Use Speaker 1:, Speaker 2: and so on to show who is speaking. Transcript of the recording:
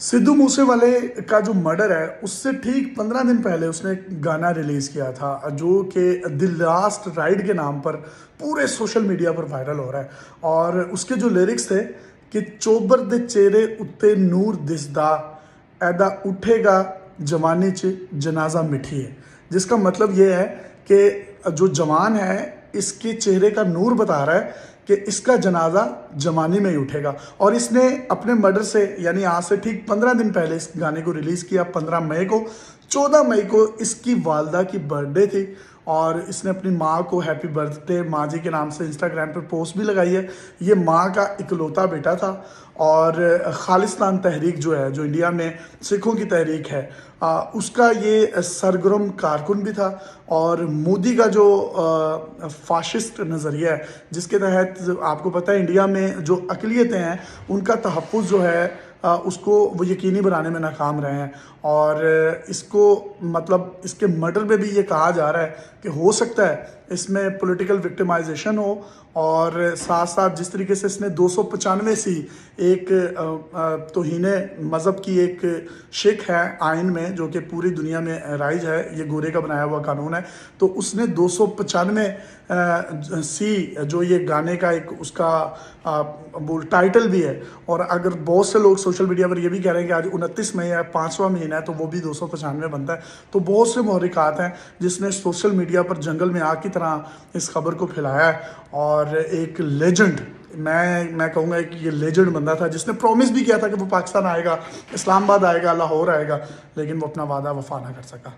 Speaker 1: सिद्धू मूसेवाले का जो मर्डर है उससे ठीक 15 दिन पहले उसने एक गाना रिलीज किया था जो कि द लास्ट राइड के नाम पर पूरे सोशल मीडिया पर वायरल हो रहा है। और उसके जो लिरिक्स थे कि चोबर दे चेहरे उत्ते नूर दिसदा ऐदा उठेगा जवानी च जनाजा मिठी है, जिसका मतलब ये है कि जो जवान है इसके चेहरे का नूर बता रहा है कि इसका जनाजा जवानी में ही उठेगा। और इसने अपने मर्डर से यानी आज से ठीक 15 दिन पहले इस गाने को रिलीज़ किया 15 मई को। 14 मई को इसकी वालदा की बर्थडे थी और इसने अपनी माँ को हैप्पी बर्थडे माँ जी के नाम से इंस्टाग्राम पर पोस्ट भी लगाई है। ये माँ का इकलौता बेटा था और खालिस्तान तहरीक जो है, जो इंडिया में सिखों की तहरीक है, उसका ये सरगर्म कारकुन भी था। और मोदी का जो फाशिस्ट नज़रिया है जिसके तहत आपको पता है इंडिया में जो अक़लियतें हैं उनका तहफ़्फ़ुज़ जो है उसको वो यकीनी बनाने में नाकाम रहे हैं। और इसको मतलब इसके मर्डर में भी ये कहा जा रहा है कि हो सकता है इसमें पॉलिटिकल विक्टिमाइजेशन हो। और साथ साथ जिस तरीके से इसने 295 सी एक तौहीन मज़हब की एक शिक है आइन में जो कि पूरी दुनिया में राइज है, ये गोरे का बनाया हुआ कानून है, तो उसने 295 सी जो ये गाने का एक उसका वो टाइटल भी है। और अगर बहुत से लोग सोशल मीडिया पर ये भी कह रहे हैं कि आज 29 मई है, 5वां महीना है, तो वो भी 295 बनता है। तो बहुत से महरिकात हैं जिसने सोशल मीडिया पर जंगल में आग की तरह इस खबर को फैलाया है। और एक लेजेंड, मैं कहूँगा कि ये लेजेंड बंदा था जिसने प्रॉमिस भी किया था कि वो पाकिस्तान आएगा, इस्लामाबाद आएगा, लाहौर आएगा, लेकिन वो अपना वादा वफा ना कर सका।